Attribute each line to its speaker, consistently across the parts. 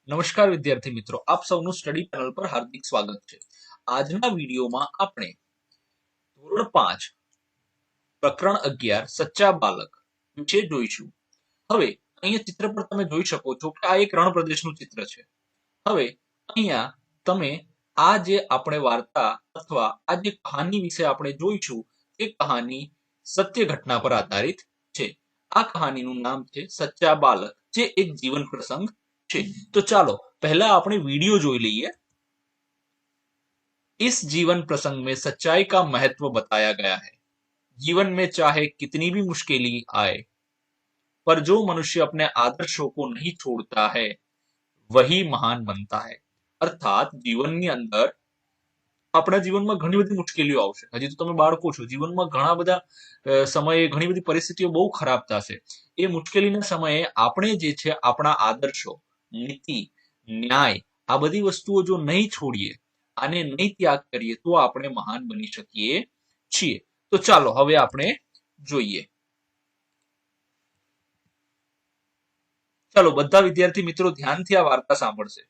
Speaker 1: નમસ્કાર વિદ્યાર્થી મિત્રો, આપ સૌનું સ્ટડી પેનલ પર હાર્દિક સ્વાગત છે. આજના વિડીયોમાં આપણે ધોરણ 5 પ્રકરણ 11 સચ્ચા બાલક વિશે જોઈશું. હવે અહીંયા ચિત્ર પર તમે જોઈ શકો છો કે આ એક રણ પ્રદેશનું ચિત્ર છે. હવે અહીંયા તમે આ જે આપણે વાર્તા અથવા આ જે કહાની વિશે આપણે જોઈશું એ કહાની સત્ય ઘટના પર આધારિત છે. આ કહાનીનું નામ છે સચ્ચા બાલક, જે એક જીવન પ્રસંગ છે. તો ચાલો पहला આપણે वीडियो જોઈ લઈએ. इस जीवन प्रसंग में सच्चाई का महत्व बताया गया है. जीवन में चाहे कितनी भी मुश्किलें आए, पर जो मनुष्य अपने आदर्शों को नहीं छोड़ता है वही महान बनता है. अर्थात जीवनની અંદર આપણા જીવનમાં ઘણી બધી મુશ્કેલીઓ આવશે. હજી તો તમે બાળકો છો, જીવનમાં ઘણા બધા સમયે ઘણી બધી પરિસ્થિતિઓ બહુ ખરાબ થશે. એ મુશ્કેલીના સમયે આપણે જે છે આપણા આદર્શો, નીતિ, ન્યાય, આ બધી વસ્તુઓ જો નહીં છોડીએ, આને નહીં ત્યાગ કરીએ તો આપણે મહાન બની શકીએ છીએ. તો ચાલો હવે આપણે જોઈએ. चलो બધા વિદ્યાર્થી મિત્રો ધ્યાનથી આ વાર્તા સાંભળશે.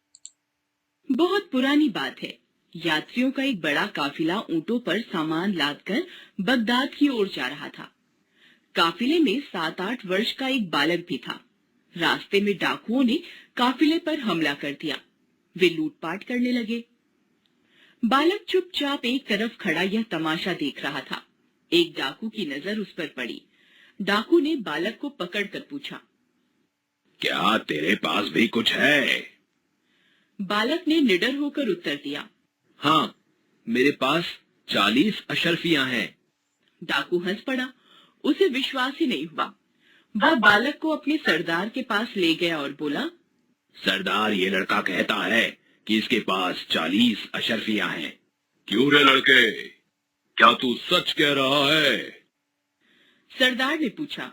Speaker 2: बहुत पुरानी बात है. यात्रियों का एक बड़ा काफिला ऊंटों पर सामान लादकर बगदाद की ओर जा रहा था. काफिले में 7-8 वर्ष का एक बालक भी था. रास्ते में डाकुओं ने काफिले पर हमला कर दिया. वे लूटपाट करने लगे. बालक चुपचाप एक तरफ खड़ा यह तमाशा देख रहा था. एक डाकू की नजर उस पर पड़ी. डाकू ने बालक को पकड़कर पूछा,
Speaker 3: क्या तेरे पास भी कुछ है?
Speaker 2: बालक ने निडर होकर उत्तर दिया,
Speaker 3: हाँ, मेरे पास 40 अशर्फियां हैं.
Speaker 2: डाकू हंस पड़ा. उसे विश्वास ही नहीं हुआ. वह बालक को अपने सरदार के पास ले गया और बोला,
Speaker 3: सरदार, ये लड़का कहता है कि इसके पास 40 अशर्फियां हैं. क्यों रे लड़के, क्या तू सच कह रहा है?
Speaker 2: सरदार ने पूछा.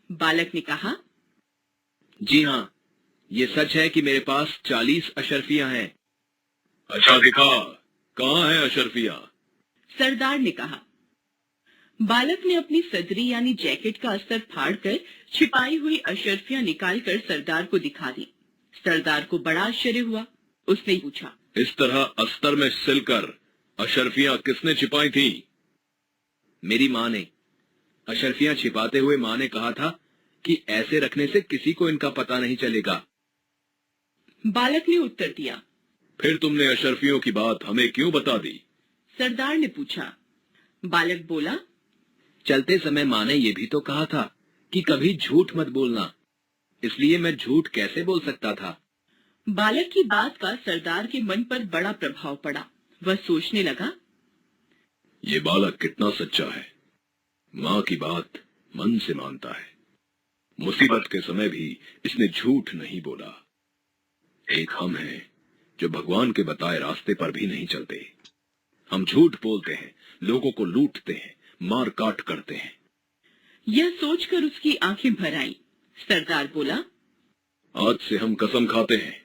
Speaker 2: बालक ने कहा,
Speaker 3: जी हाँ, ये सच है कि मेरे पास 40 अशर्फियां हैं. अच्छा दिखा, कहाँ है अशर्फियां?
Speaker 2: सरदार ने कहा. बालक ने अपनी सदरी यानी जैकेट का अस्तर फाड़कर छिपाई हुई अशर्फियां निकालकर सरदार को दिखा दी. सरदार को बड़ा आश्चर्य हुआ. उसने पूछा,
Speaker 3: इस तरह अस्तर में सिलकर अशर्फियां किसने छिपाई थी? मेरी माँ ने. अशर्फियां छिपाते हुए माँ ने कहा था कि ऐसे रखने से किसी को इनका पता नहीं चलेगा.
Speaker 2: बालक ने उत्तर दिया.
Speaker 3: फिर तुमने अशर्फियों की बात हमें क्यों बता दी?
Speaker 2: सरदार ने पूछा. बालक बोला,
Speaker 3: चलते समय माँ ने ये भी तो कहा था कि कभी झूठ मत बोलना, इसलिए मैं झूठ कैसे बोल सकता था?
Speaker 2: बालक की बात का सरदार के मन पर बड़ा प्रभाव पड़ा. वह सोचने लगा,
Speaker 3: ये बालक कितना सच्चा है. माँ की बात मन से मानता है. मुसीबत के समय भी इसने झूठ नहीं बोला. एक हम हैं जो भगवान के बताए रास्ते पर भी नहीं चलते. हम झूठ बोलते हैं, लोगों को लूटते हैं, मार काट करते हैं.
Speaker 2: यह सोचकर उसकी आंखें भर आईं. सरदार बोला,
Speaker 3: आज से हम कसम खाते हैं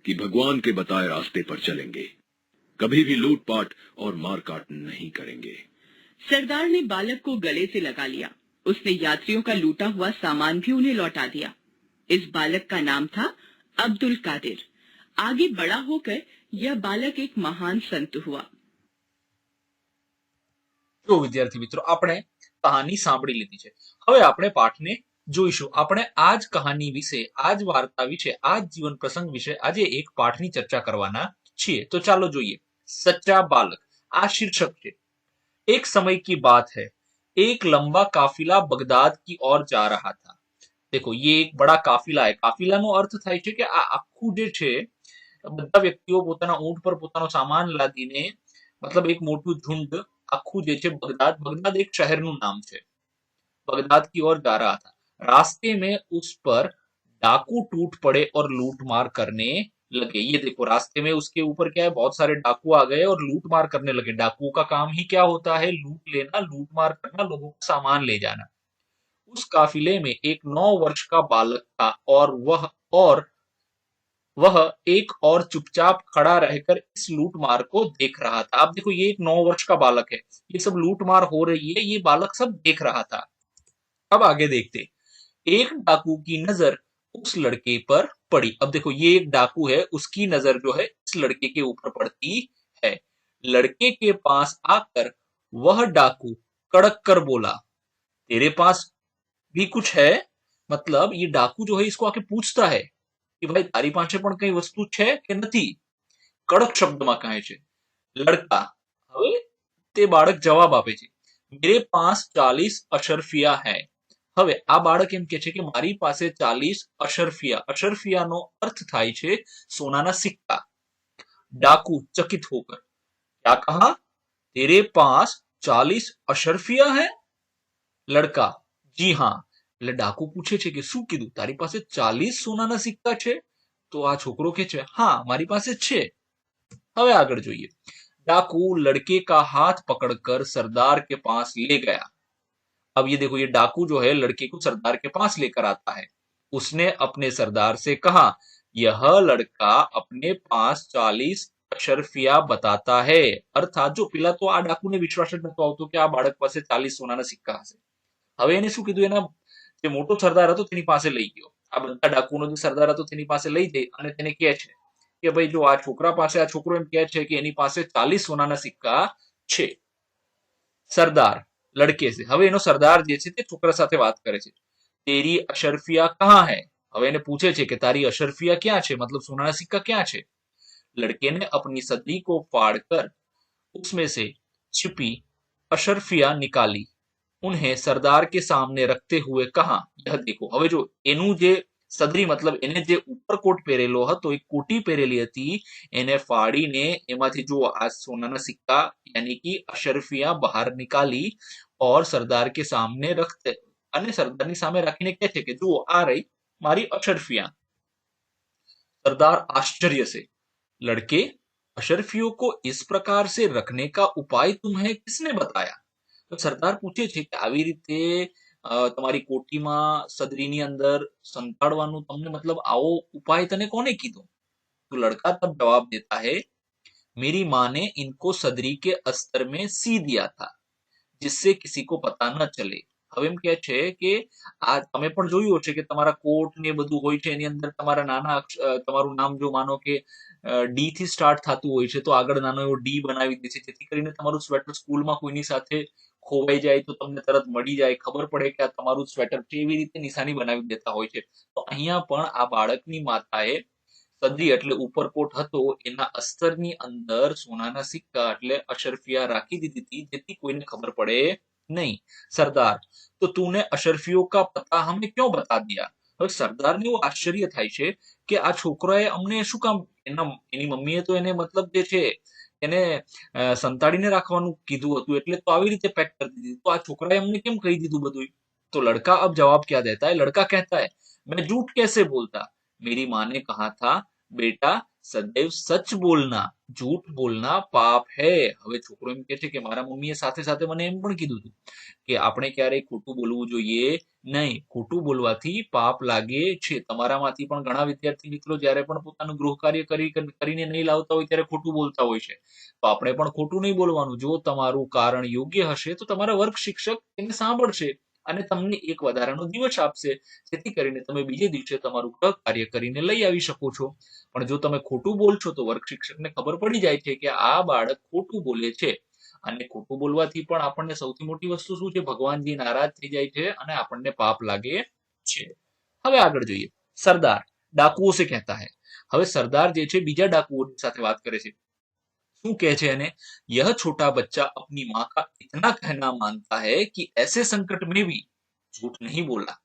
Speaker 3: कि भगवान के बताए रास्ते पर चलेंगे, कभी भी लूटपाट और मार काट नहीं करेंगे.
Speaker 2: सरदार ने बालक को गले से लगा लिया. उसने यात्रियों का लूटा हुआ सामान भी उन्हें लौटा दिया. इस बालक का नाम था अब्दुल कादिर. आगे बड़ा होकर यह बालक एक महान संत हुआ.
Speaker 1: તો વિદ્યાર્થી મિત્રો, આપણે કહાની સાંભળી લીધી છે. હવે આપણે પાઠને જોઈશું. આપણે આ જ કહાની વિશે, આ જ વાર્તા વિશે, આ જ જીવન પ્રસંગ વિશે આજે એક પાઠની ચર્ચા કરવાના છીએ. તો ચાલો જોઈએ. સચ્ચા બાલક આ શીર્ષક છે. एक समय की बात है, एक लंबा काफिला बगदाद की ओर जा रहा था. देखो, ये एक बड़ा काफिला है. काफिलाનો અર્થ થાય છે કે આ આખું જે છે બધા વ્યક્તિઓ પોતાના ઊંટ પર પોતાનો સામાન લાદીને, મતલબ એક મોટું ઝુંડ આખું જે છે બગદાદ એક શહેરનું નામ છે, बगदाद की ओर जा रहा था. रास्ते में उस पर डाकू टूट पड़े और लूटमार करने लगे. ये देखो, रास्ते में उसके ऊपर क्या है, बहुत सारे डाकू आ गए और लूटमार करने लगे. डाकुओं का काम ही क्या होता है, लूट लेना, लूटमार करना, लोगों का सामान ले जाना. उस काफिले में एक 9 वर्ष का बालक था और वह एक और चुपचाप खड़ा रहकर इस लूटमार को देख रहा था. अब देखो, ये एक 9 वर्ष का बालक है, ये सब लूटमार हो रही है, ये बालक सब देख रहा था. अब आगे देखते. एक डाकू की नजर उस लड़के पर पड़ी। अब देखो ये एक डाकू है, उसकी नजर जो है इस लड़के के ऊपर पड़ती है। लड़के के पास आकर वह डाकू कड़क कर बोला, तेरे पास भी कुछ है? मतलब ये डाकू जो है इसको आके पूछता है कि भाई तारी पासे પણ કઈ વસ્તુ છે કે નથી? કડક શબ્દમાં કહે છે। લડકા, હવે તે બાળક જવાબ આપે છે, મેરે પાસ 40 અશરફિયા હૈ। હવે આ બાળક એમ કે છે કે મારી પાસે 40 અશરફિયા, અશરફિયાનો અર્થ થાય છે સોનાના સિક્કા। डाकू चकित होकर, क्या कहा? तेरे पास 40 अशरफिया है? लड़का, जी हाँ। એટલે ડાકુ પૂછે છે કે શું કીધું, તારી પાસે 40 સોનાના સિક્કા છે? તો આ છોકરો કે છે હા મારી પાસે છે। હવે આગળ જોઈએ। डाकू लड़के का हाथ पकड़कर सरदार के पास ले गया। अब ये देखो ये डाकू जो है लड़के को सरदार के पास लेकर आता है। उसने अपने सरदार से कहा, यह लड़का अपने पास 40 અશરફિયા બતાતા હે। અર્થાત જો પેલા તો આ ડાકુને વિશ્વાસ જ નતો આવતો કે આ બાળક પાસે 40 સોનાના સિક્કા હશે। હવે એને શું કીધું, એના જે મોટો સરદાર હતો તેની પાસે લઈ ગયો। આ બધા ડાકુનો જે સરદાર હતો તેની પાસે લઈ જઈ અને તેને કહે છે કે ભાઈ જો આ છોકરા પાસે, આ છોકરો એમ કહે છે કે એની પાસે 40 સોનાના સિક્કા છે। સરદાર લડકે છે, હવે એનો સરદાર જે છે તે છોકરા સાથે વાત કરે છે। તેરી અશરફિયા કહા હૈ? હવે એને પૂછે છે કે તારી અશરફિયા ક્યાં છે, મતલબ સોનાના સિક્કા ક્યાં છે? लड़के ने अपनी सदरी को फाड़कर उसमें से छिपी अशरफिया निकाली, उन्हें सरदार के सामने रखते हुए कहा, यह देखो। હવે જો એનું જે સદરી મતલબ એને જે ઉપરકોટ પહેરેલો હતો, એક કોટી પહેરેલી હતી, એને ફાડીને એમાંથી જો આ સોનાના સિક્કા यानी कि અશરફિયા બહાર निकाली और सरदार के सामने रखते, અને સરદારની સામે રાખીને કહે છે કે જુઓ આ રહી મારી અશરફિયા। सरदार आश्चर्य से, लड़के अशरफियों को इस प्रकार से रखने का उपाय तुम्हें किसने बताया? तो सरदार पूछे છે કે આવી રીતે તમારી કોઠીમાં સદરીની અંદર સંતાડવાનું તમને मतलब આવો ઉપાય તને કોને કીધો? तो लड़का तब जवाब देता है, मेरी माँ ने इनको सदरी के अस्तर में सी दिया था जिससे किसी को पता न चले। હવે એમ કહે છે કે આ તમે પણ જોયું હશે કે તમારા કોટ ને બધું હોય છે એની અંદર તમારા નાના તમારું નામ જો માનો કે ડી થી સ્ટાર્ટ થતું હોય છે તો આગળ નાનો એવો ડી બનાવી દે છે, જેથી કરીને તમારું સ્વેટર સ્કૂલમાં કોઈની સાથે ખોવાઈ જાય તો તમને તરત મળી જાય, ખબર પડે કે આ તમારું સ્વેટર છે, એવી રીતે નિશાની બનાવી દેતા હોય છે। તો અહીંયા પણ આ બાળકની માતાએ સદરી એટલે ઉપરકોટ હતો એના અસ્તરની અંદર સોનાના સિક્કા એટલે અશરફિયા રાખી દીધી હતી જેથી કોઈને ખબર પડે नहीं। सरदार, तो तूने अशरफियों का पता हमें क्यों बता दिया? હવે સરદારને એવું આશ્ચર્ય થાય છે કે આ છોકરાએ અમને શું કામ, એની મમ્મીએ તો એને મતલબ જે છે એને સંતાડીને રાખવાનું કીધું હતું એટલે તો આવી રીતે પેક કરી દીધી, તો આ છોકરાએ અમને કેમ કહી દીધું બધું? तो लड़का अब जवाब क्या देता है? लड़का कहता है, मैं झूठ कैसे बोलता, मेरी माँ ने कहा था बेटा सदैव सच बोलना, झूठ बोलना पाप है। હવે છોકરો એમ કહે છે કે મારા મમ્મીએ સાથે સાથે મને એમ પણ કીધું હતું કે આપણે ક્યારેય ખોટું બોલવું જોઈએ નહીં, ખોટું બોલવાથી પાપ લાગે છે। તમારામાંથી પણ ઘણા વિદ્યાર્થી મિત્રો જ્યારે પણ પોતાનું ગૃહ કાર્ય કરીને નહીં લાવતા હોય ત્યારે ખોટું બોલતા હોય છે, તો આપણે પણ ખોટું નહીં બોલવાનું। જો તમારું કારણ યોગ્ય હશે તો તમારા વર્ગ શિક્ષક એને સાંભળશે અને તમને એક વધારાનો દિવસ આપશે, જેથી કરીને તમે બીજે દિવસે તમારું ગૃહ કાર્ય કરીને લઈ આવી શકો છો। પણ જો તમે ખોટું બોલશો તો વર્ગ શિક્ષકને ખબર પડી જાય છે કે આ બાળક ખોટું બોલે છે, અને ખોટું બોલવાથી પણ આપણને સૌથી મોટી વસ્તુ શું છે, ભગવાનજી નારાજ થઈ જાય છે અને આપણને પાપ લાગે છે। હવે આગળ જોઈએ। સરદાર ડાકુઓ से कहता है, હવે સરદાર જે છે બીજા ડાકુઓની સાથે વાત કરે છે। શું કહે છે એને? यह छोटा बच्चा अपनी माँ का इतना कहना मानता है कि ऐसे संकट में भी झूठ नहीं बोला।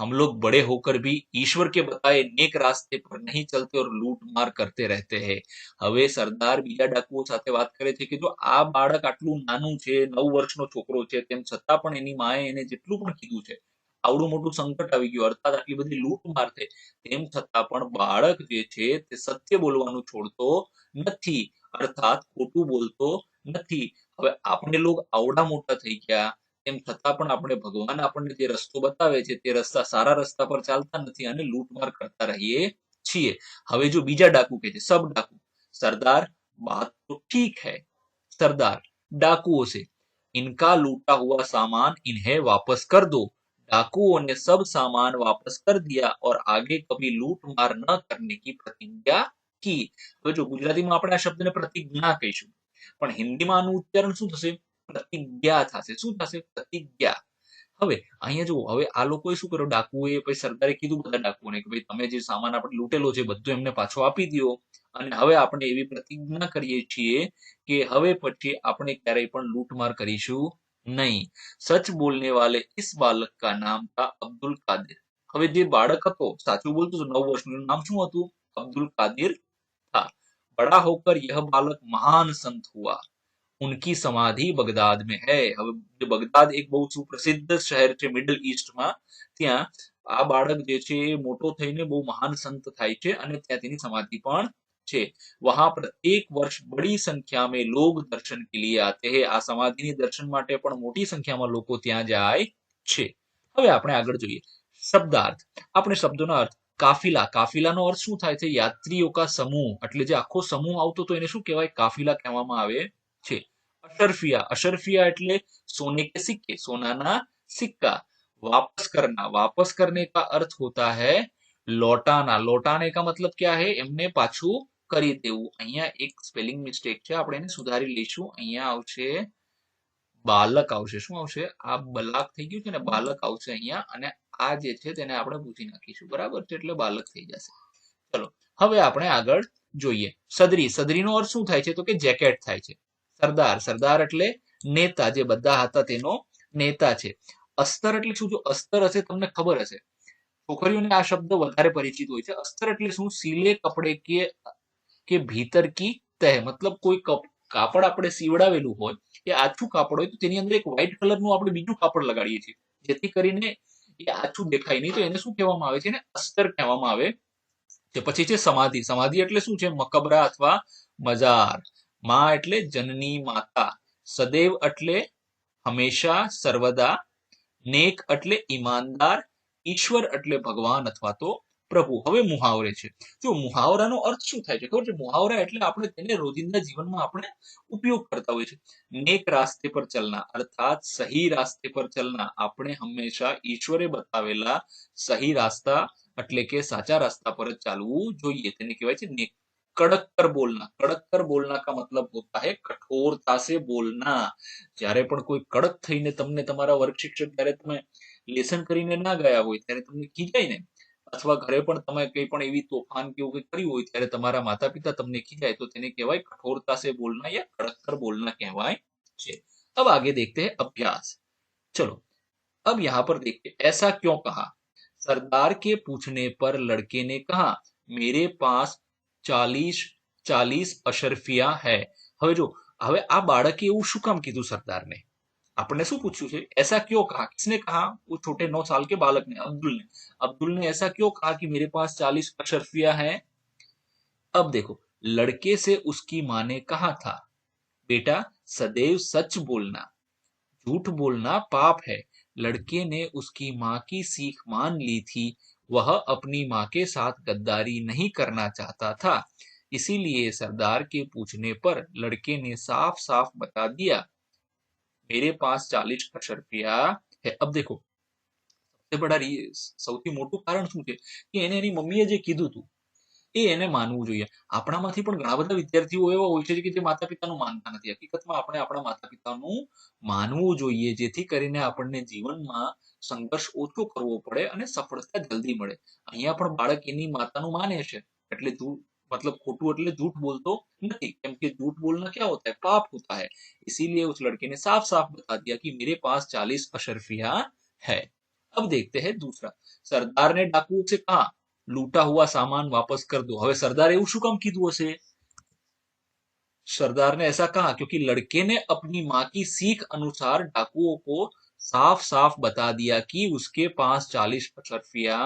Speaker 1: हम लोग बड़े होकर भी ईश्वर के बताए नेक रास्ते पर नहीं चलते और लूट मार करते रहते हैं। હવે સરદાર બીજા ડાકુઓ સાથે વાત કરે છે કે જો આ બાળક આટલું નાનું છે, 9 વર્ષનો છોકરો છે, તેમ છતાં પણ એની માએ એને જેટલું પણ કીધું છે, આવડું મોટું સંકટ આવી ગયું, અર્થાત આટલી બધી લૂંટ માર થઈ, તેમ છતાં પણ બાળક જે છે તે સત્ય બોલવાનું છોડતો નથી, અર્થાત ખોટું બોલતો નથી। હવે આપણે લોક આવડા મોટા થઈ ગયા તેમ છતાં પણ આપણે ભગવાન આપણને જે રસ્તો બતાવે છે તે રસ્તા સારા રસ્તા પર ચાલતા નથી અને લૂંટમાર કરતા રહીએ છીએ। હવે જો બીજા ડાકુ કહે છે, सब डाकू, सरदार बात तो ठीक है। सरदार डाकुओं से, इनका लूटा हुआ सामान इन्हें वापस कर दो, डाकुओं ने सब सामान वापस कर दिया और आगे कभी लूटमार न करने की प्रतिज्ञा की. હવે જો ગુજરાતીમાં આપણે આ શબ્દને પ્રતિજ્ઞા કહીશું, પણ હિન્દીમાં આનું ઉચ્ચારણ શું થશે? પ્રતિજ્ઞા થશે. શું થશે? પ્રતિજ્ઞા. હવે અહીંયા જુઓ, હવે આ લોકોએ શું કર્યું? ડાકુએ પછી સરદારે કીધું બધા ડાકુઓને કે ભાઈ તમે જે સામાન આપણે લૂંટેલો છે બધું એમને પાછો આપી દો, અને હવે આપણે એવી પ્રતિજ્ઞા કરીએ છીએ કે હવે પછી આપણે ક્યારેય પણ લૂંટમાર કરીશું નહીં. સચ બોલને વાલે इस बालक का नाम था अब्दुल कादिर. હવે જે બાળક હતો સાચું બોલતો હતો 9 વર્ષનું, એનું નામ શું હતું? અબ્દુલ કાદિર था. बड़ा होकर यह बालक महान संत हुआ. उनकी समाधि बगदाद में है. હવે બગદાદ એક બહુ સુપ્રસિદ્ધ શહેર છે મિડલ ઈસ્ટમાં, ત્યાં આ બાળક જે છે એ મોટો થઈને બહુ મહાન સંત થાય છે અને ત્યાં તેની સમાધિ પણ છે. वहां प्रत्येक वर्ष बड़ी संख्या में लोग दर्शन के लिए आते हैं. આ સમાધિની દર્શન માટે પણ મોટી સંખ્યામાં લોકો ત્યાં જાય છે. હવે આપણે આગળ જોઈએ શબ્દાર્થ. આપણે શબ્દોનો અર્થ. કાફિલા. કાફિલાનો અર્થ શું થાય છે? યાત્રીઓ કા સમૂહ. એટલે જે આખો સમૂહ આવતો તો એને શું કહેવાય? કાફિલા કહેવામાં આવે છે. અશરફિયા. અશરફિયા એટલે सोने के सिक्के, सोनाना सिक्का. वापस करना. वापस करने का अर्थ होता है लौटाना. लौटाने का मतलब क्या है? એમને પાછું કરી દેવું. અહીંયા એક સ્પેલિંગ મિસ્ટેક છે, આપણે એને સુધારી લઈશું. અહીંયા આવશે બાલક આવશે. શું આવશે? આ બલાક થઈ ગયું છે ને, બાલક આવશે અહીંયા, અને આ જે છે તેને આપણે ભૂસી નાખીશું. બરાબર છે, એટલે બાલક થઈ જશે. ચલો હવે આપણે આગળ જોઈએ. સદરી. સદરીનો અર્થ શું થાય છે? તો કે જેકેટ થાય છે. સરદાર. સરદાર એટલે નેતા, જે બધા હતા તેનો નેતા છે. અસ્તર એટલે શું? જો અસ્તર હશે તમને ખબર હશે, છોકરીઓને આ શબ્દ વધારે પરિચિત હોય છે. અસ્તર એટલે શું? સીલે કપડે કે ભીતર કી તહ. મતલબ કોઈ કાપડ આપણે સીવડાવેલું હોય, એ આછું કાપડ હોય તો તેની અંદર એક વ્હાઈટ કલરનું આપણે બીજું કાપડ લગાડીએ છીએ, જેથી કરીને એ આછું દેખાય નહીં. તો એને શું કહેવામાં આવે છે? એને અસ્તર કહેવામાં આવે છે. પછી છે સમાધિ. સમાધિ એટલે શું છે? મકબરા અથવા મજાર. માં એટલે જનની, માતા. સદૈવ એટલે હંમેશા, સર્વદા. નેક એટલે ઈમાનદાર. ઈશ્વર એટલે ભગવાન અથવા તો પ્રભુ. હવે મુહાવરે છે. જો મુહાવરાનો અર્થ શું થાય છે ખબર છે? મુહાવરા એટલે આપણે તેને રોજિંદા જીવનમાં આપણે ઉપયોગ કરતા હોય છે. નેક રાસ્તે પર ચલના અર્થાત સહી રાસ્તે પર ચલના. આપણે હંમેશા ઈશ્વરે બતાવેલા સહી રાસ્તા એટલે કે સાચા રસ્તા પર જ ચાલવું જોઈએ, તેને કહેવાય છે નેક. कड़क कर बोलना. कड़क कर बोलना का मतलब होता है कठोरता से बोलना. જ્યારે પણ કોઈ કડક થઈને તમને તમારા વર્ગ શિક્ષક જ્યારે તમે લેસન કરીને ના ગયા હોય ત્યારે તમને ખીજાય ને, અથવા ઘરે પણ તમે કંઈ પણ એવી તોફાન કે એવું કંઈ કર્યું હોય ત્યારે તમારા માતા પિતા તમને ખીજાય તો તેને કહેવાય कठोरता से बोलना या कड़क कर बोलना કહેવાય છે. अब आगे देखते हैं अभ्यास. चलो अब यहाँ पर देखते ऐसा क्यों कहा. सरदार के पूछने पर लड़के ने कहा मेरे पास 40 अशरफिया है. હવે જો, હવે આ બાળકે એવું શું કામ કીધું સરદારને? आपने શું પૂછ્યું છે? ऐसा क्यों कहा. किसने कहा? वो छोटे 9 साल के बालक ने, अब्दुल ने ऐसा क्यों कहा कि मेरे पास 40 अशरफिया है. अब देखो, लड़के से उसकी माँ ने कहा था बेटा सदैव सच बोलना, झूठ बोलना पाप है. लड़के ने उसकी माँ की सीख मान ली थी. वह अपनी माँ के साथ गद्दारी नहीं करना चाहता था. इसीलिए सरदार के पूछने पर लड़के ने साफ साफ बता दिया मेरे पास 40 अशरफिया है. अब देखो, सबसे बड़ा સૌથી મોટું કારણ શું છે કે એને એની મમ્મીએ જે કીધું હતું એ એને માનવું જોઈએ. આપણામાંથી પણ ઘણા બધા વિદ્યાર્થીઓ એવા હોય છે કે જે માતા પિતાનું માનતા નથી. હકીકતમાં આપણે આપણા માતા પિતાનું માનવું જોઈએ, જેથી કરીને આપણને જીવનમાં સંઘર્ષ ઓછો કરવો પડે અને સફળતા જલ્દી મળે. અહીંયા પણ બાળક એની માતાનું માને છે, એટલે मतलब खोटू એટલે झूठ बोलतो नहीं, કેમ કે झूठ बोलना क्या होता है? पाप होता है. इसीलिए उस लड़के ने साफ साफ बता दिया कि मेरे पास 40 अशरफिया है. अब देखते हैं दूसरा. सरदार ने डाकुओं से कहा लूटा हुआ सामान वापस कर दो. હવે સરદાર એવું શું કામ કીધું હશે? सरदार ने ऐसा कहा क्योंकि लड़के ने अपनी माँ की सीख अनुसार डाकुओं को साफ साफ बता दिया कि उसके पास 40 अशरफिया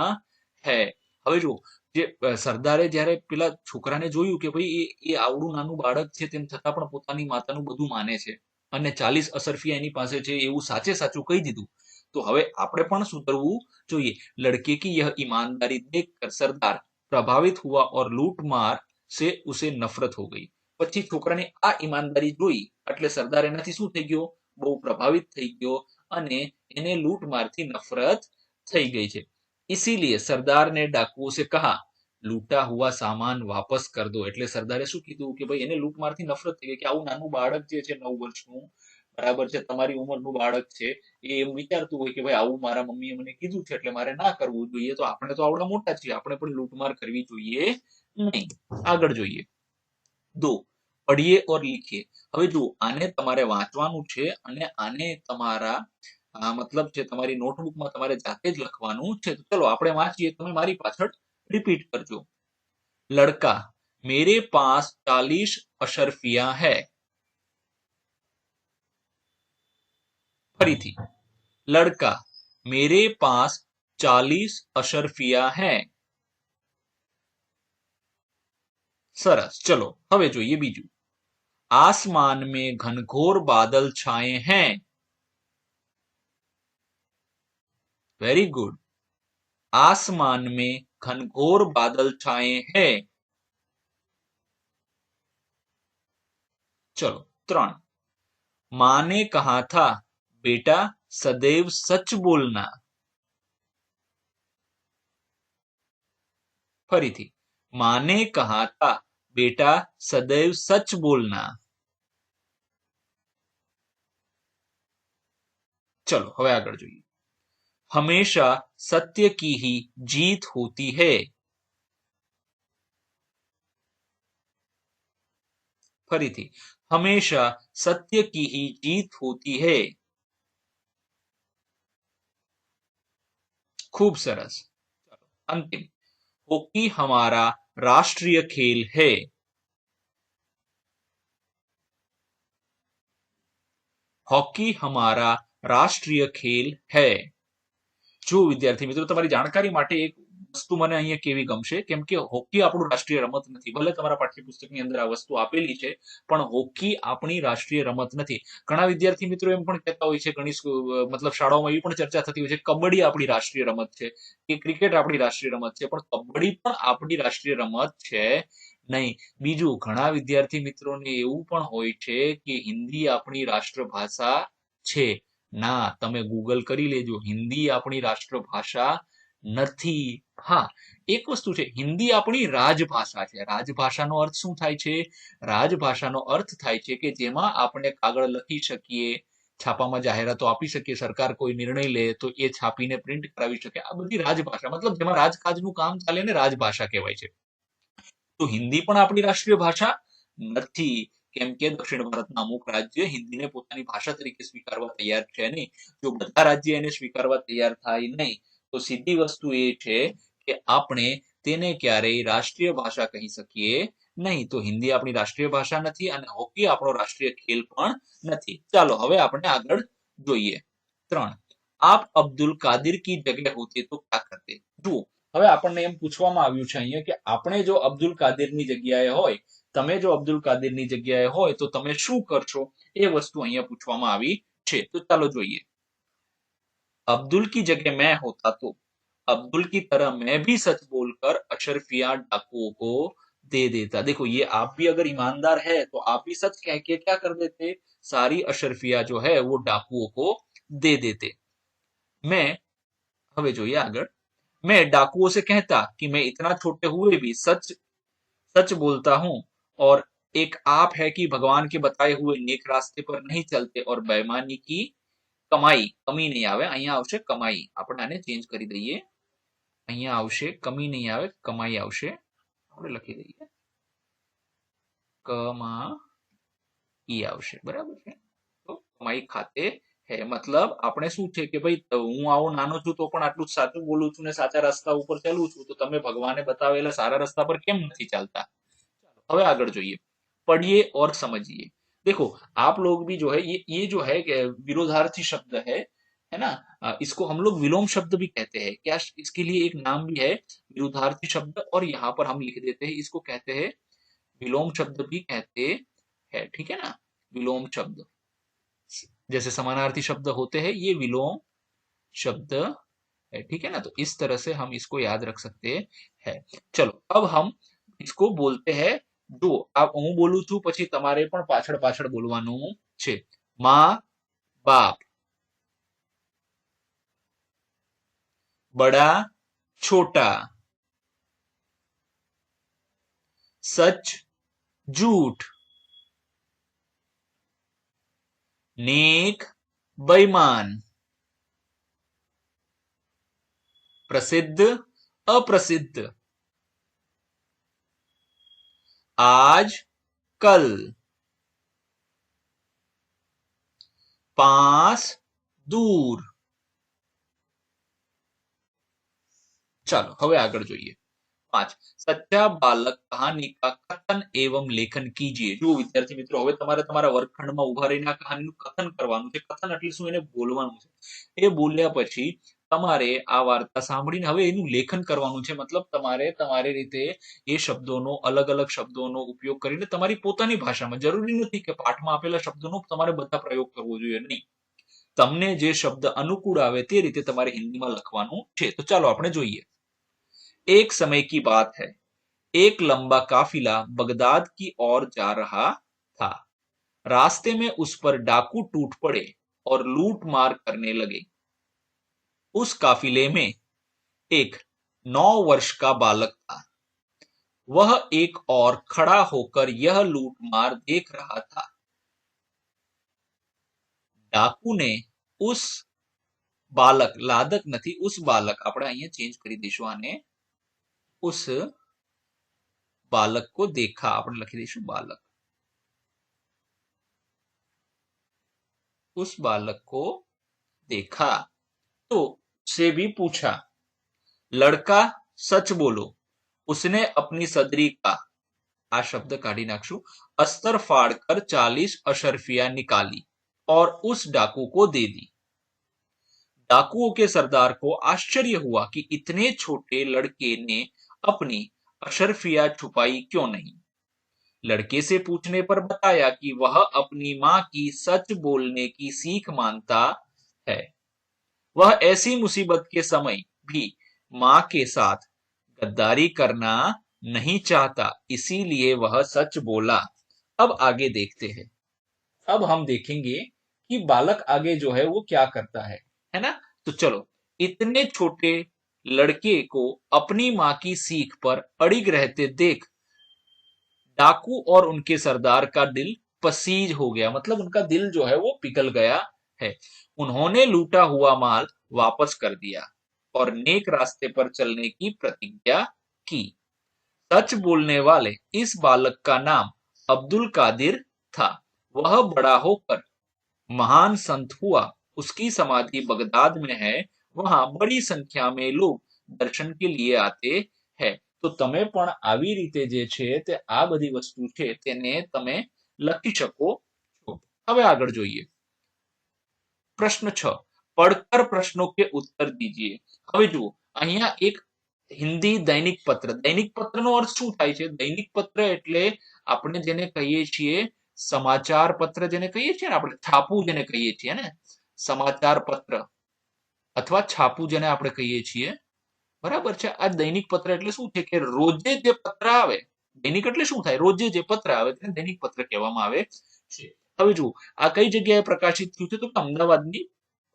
Speaker 1: है. હવે જો, જે સરદારે જ્યારે પેલા છોકરાને જોયું કે ભાઈ એ આવડું નાનું બાળક છે તેમ છતાં પણ પોતાની માતાનું બધું માને છે અને 40 અશરફિયા એની પાસે છે એવું સાચે સાચું કહી દીધું, તો હવે આપણે પણ સુધરવું જોઈએ. लड़के की यह ईमानदारी देखकर सरदार प्रभावित हुआ और लूटमार से उसे नफरत हो गई. પછી છોકરાની આ ઈમાનદારી જોઈ એટલે સરદાર એનાથી શું થઈ ગયો? બહુ પ્રભાવિત થઈ ગયો અને એને લૂંટમારથી નફરત થઈ ગઈ છે. इसीलिए सरदार ने डाकुओं से कहा लूटा हुआ सामान वापस कर दो. એટલે સરદારે શું કીધું કે ભાઈ એને લૂંટમારથી નફરત થઈ ગઈ કે આવું નાનું બાળક જે છે 9 વર્ષનું બરાબર છે તમારી ઉંમરનું બાળક છે એ એમ વિચારતું હોય કે ભાઈ આવું મારા મમ્મીએ મને કીધું છે એટલે મારે ના કરવું જોઈએ, તો આપણે તો આવડા મોટા છીએ, આપણે પણ લૂંટમાર કરવી જોઈએ નહીં. આગળ જોઈએ. 2 પढ़िए और लिखिए. હવે જુઓ આને તમારે વાંચવાનું છે અને આને તમારા મતલબ છે તમારી નોટબુકમાં તમારે જાતે જ લખવાનું છે. તો ચલો આપણે વાંચીએ, તમે મારી પાછળ રિપીટ કરજો. लड़का मेरे पास 40 अशरफियां है. फरीथी लड़का मेरे पास 40 अशरफियां है. सरस. चलो હવે જોઈએ બીજું. आसमान में घनघोर बादल छाए हैं. Very good. आसमान में घनघोर बादल छाए हैं. चलो 3 मां ने कहा था बेटा सदैव सच बोलना. फरीथी मां ने कहा था बेटा सदैव सच बोलना. चलो હવે આગળ જોઈએ. हमेशा सत्य की ही जीत होती है. फरीथी हमेशा सत्य की ही जीत होती है. खूब सरस. अंतिम. हॉकी हमारा राष्ट्रीय खेल है. हॉकी हमारा राष्ट्रीय खेल है. જો વિદ્યાર્થી મિત્રો તમારી જાણકારી માટે એક વસ્તુ મને અહીંયા કેવી ગમશે, કેમ કે હોકી આપણું રાષ્ટ્રીય રમત નથી. ભલે તમારા પાઠ્યપુસ્તકની અંદર આ વસ્તુ આપેલી છે પણ હોકી આપણી રાષ્ટ્રીય રમત નથી. ઘણા વિદ્યાર્થી મિત્રો એમ પણ કહેતા હોય છે, ઘણી મતલબ શાળાઓમાં એવી પણ ચર્ચા થતી હોય છે કબડ્ડી આપણી રાષ્ટ્રીય રમત છે કે ક્રિકેટ આપણી રાષ્ટ્રીય રમત છે, પણ કબડ્ડી પણ આપણી રાષ્ટ્રીય રમત છે નહીં. બીજું ઘણા વિદ્યાર્થી મિત્રોને એવું પણ હોય છે કે હિન્દી આપણી રાષ્ટ્રભાષા છે. ના, તમે ગૂગલ કરી લેજો, હિન્દી આપણી રાષ્ટ્રભાષા નથી. હા, એક વસ્તુ છે, હિન્દી આપણી રાજભાષા છે. રાજભાષાનો અર્થ શું થાય છે? રાજભાષાનો અર્થ થાય છે કે જેમાં આપણે કાગળ લખી શકીએ, છાપામાં જાહેરાતો આપી શકીએ, સરકાર કોઈ નિર્ણય લે તો એ છાપીને પ્રિન્ટ કરાવી શકે. આ બધી રાજભાષા, મતલબ જેમાં રાજકાજનું કામ ચાલે ને રાજભાષા કહેવાય છે. તો હિન્દી પણ આપણી રાષ્ટ્રીય ભાષા નથી, કેમ કે દક્ષિણ ભારતના અમુક રાજ્ય હિન્દીને પોતાની ભાષા તરીકે સ્વીકારવા તૈયાર છે નહીં. જો બધા રાજ્ય એને સ્વીકારવા તૈયાર થાય નહીં તો સીધી વસ્તુ એ છે કે આપણે તેને ક્યારેય રાષ્ટ્રીય ભાષા કહી શકીએ નહીં. તો હિન્દી આપણી રાષ્ટ્રીય ભાષા નથી અને હોકી આપણો રાષ્ટ્રીય ખેલ પણ નથી. ચાલો હવે આપણે આગળ જોઈએ. 3 આપ અબ્દુલ કાદિર કી જગ્યા હોતે તો ક્યા કરતે. જુઓ હવે આપણને એમ પૂછવામાં આવ્યું છે અહીંયા કે આપણે જો અબ્દુલ કાદિરની જગ્યાએ હોય, તમે જો અબ્દુલ કાદિરની જગ્યાએ હોય તો તમે શું કરશો, એ વસ્તુ અહીંયા પૂછવામાં આવી છે. તો ચાલો જોઈએ. अब्दुल की जगह मैं होता तो अब्दुल की तरह मैं भी सच बोलकर अशरफिया डाकुओं को दे देता. देखो ये आप भी अगर ईमानदार है तो आप भी सच कह के क्या कर देते, सारी अशरफिया जो है वो डाकुओं को दे देते. मैं હવે જોઈએ આગળ. मैं डाकुओं से कहता कि मैं इतना छोटे हुए भी सच सच बोलता हूं और एक आप है कि भगवान के बताए हुए नेक रास्ते पर नहीं चलते और बेईमानी की કમાઈ, કમી નહીં આવે, અહીંયા આવશે કમાઈ. આપણે આને ચેન્જ કરી દઈએ, અહીંયા આવશે કમી નહીં આવે, કમાઈ આવશે. આપણે લખી દઈએ કમાઈ આવશે, બરાબર છે. તો કમાઈ ખાતે હે, મતલબ આપણે શું છે કે ભાઈ હું આવો નાનો છું તો પણ આટલું સાચું બોલું છું ને સાચા રસ્તા ઉપર ચાલું છું, તો તમે ભગવાને બતાવેલા સારા રસ્તા પર કેમ નથી ચાલતા. હવે આગળ જોઈએ. पढ़िए और समझिए. देखो आप लोग भी जो है ये जो है विरोधार्थी शब्द है ना, इसको हम लोग विलोम शब्द भी कहते हैं. क्या इसके लिए एक नाम भी है विरोधार्थी शब्द, और यहाँ पर हम लिख देते हैं इसको कहते हैं विलोम शब्द भी कहते हैं. ठीक है ना, विलोम शब्द जैसे समानार्थी शब्द होते हैं, ये विलोम शब्द है. ठीक है ना, तो इस तरह से हम इसको याद रख सकते हैं. चलो अब हम इसको बोलते हैं. જો હું બોલું છું પછી તમારે પણ પાછળ પાછળ બોલવાનું છે. માં બાપ, बड़ा छोटा, सच झूठ, नेक बेईमान, प्रसिद्ध अप्रसिद्ध, आज कल, पास दूर। ચાલો હવે આગળ જોઈએ 5 સચ્ચા બાલક કહાની કા કથન એવં લેખન કીજીએ। જો વિદ્યાર્થી મિત્રો હવે તમારે તમારા વર્ગખંડમાં ઉભા રહીને આ કહાનીનું કથન કરવાનું છે। કથન એટલે શું? એને બોલવાનું છે। એ બોલ્યા પછી તમારે આ વાર્તા સાંભળીને હવે એનું લેખન કરવાનું છે। મતલબ તમારે તમારી રીતે એ શબ્દોનો અલગ અલગ શબ્દોનો ઉપયોગ કરીને તમારી પોતાની ભાષામાં, જરૂરી નથી કે પાઠમાં આપેલા શબ્દોનો તમારે બધા પ્રયોગ કરવો જોઈએ, નહીં। તમને જે શબ્દ અનુકૂળ આવે તે રીતે તમારે હિન્દીમાં લખવાનું છે। તો ચાલો આપણે જોઈએ। एक समय की बात है, एक लंबा काफिला बगदाद की ओर जा रहा था। रास्ते में उस पर डाकू टूट पड़े और लूट मार करने लगे। उस काफिले में एक 9 वर्ष का बालक था। वह एक और खड़ा होकर यह लूट मार देख रहा था। डाकू ने उस बालक, लादक नहीं, उस बालक, આપણે અહીંયા ચેન્જ કરી દઈશું આને, उस बालक को देखा, આપણે લખી દઈશું बालक, उस बालक को देखा तो उससे भी पूछा, लड़का सच बोलो। उसने अपनी सदरी का, आ शब्द काढ़ी नाखशु, अस्तर फाड़कर 40 अशरफिया निकाली और उस डाकू को दे दी। डाकुओं के सरदार को आश्चर्य हुआ कि इतने छोटे लड़के ने अपनी अशरफिया छुपाई क्यों नहीं। लड़के से पूछने पर बताया कि वह अपनी मां की सच बोलने की सीख मानता है। वह ऐसी मुसीबत के समय भी मां के साथ गद्दारी करना नहीं चाहता, इसीलिए वह सच बोला। अब आगे देखते हैं। अब हम देखेंगे कि बालक आगे जो है वो क्या करता है ना। तो चलो, इतने छोटे लड़के को अपनी मां की सीख पर अड़िग रहते देख डाकू और उनके सरदार का दिल पसीज हो गया। मतलब उनका दिल जो है वो पिघल गया है। उन्होंने लूटा हुआ माल वापस कर दिया और नेक रास्ते पर चलने की प्रतिज्ञा की। सच बोलने वाले इस बालक का नाम अब्दुल कादिर था। वह बड़ा होकर महान संत हुआ। उसकी समाधि बगदाद में है। वहां बड़ी संख्या में लोग दर्शन के लिए आते हैं। तो તમે પણ આવી રીતે જે છે તે આ બધી વસ્તુ છે તેને તમે લખી શકો છો। હવે આગળ જોઈએ। પ્રશ્ન 6, पढ़कर प्रश्नों के उत्तर दीजिए। હવે જુઓ, અહીંયા એક હિન્દી દૈનિક પત્ર, દૈનિક પત્રનો અર્થ શું થાય છે? દૈનિક પત્ર એટલે આપણે જેને કહીએ છીએ સમાચાર પત્ર, જેને કહીએ છીએ ને આપણે છાપું જેને કહીએ છીએ ને, સમાચાર પત્ર અથવા છાપું જેને આપણે કહીએ છીએ, બરાબર છે। આ દૈનિક પત્ર એટલે શું છે કે રોજે જે પત્ર આવે, દૈનિક એટલે શું થાય? રોજે જે પત્ર આવે તેને દૈનિક પત્ર કહેવામાં આવે છે। હવે જુઓ, આ કઈ જગ્યાએ પ્રકાશિત થયું છે? તો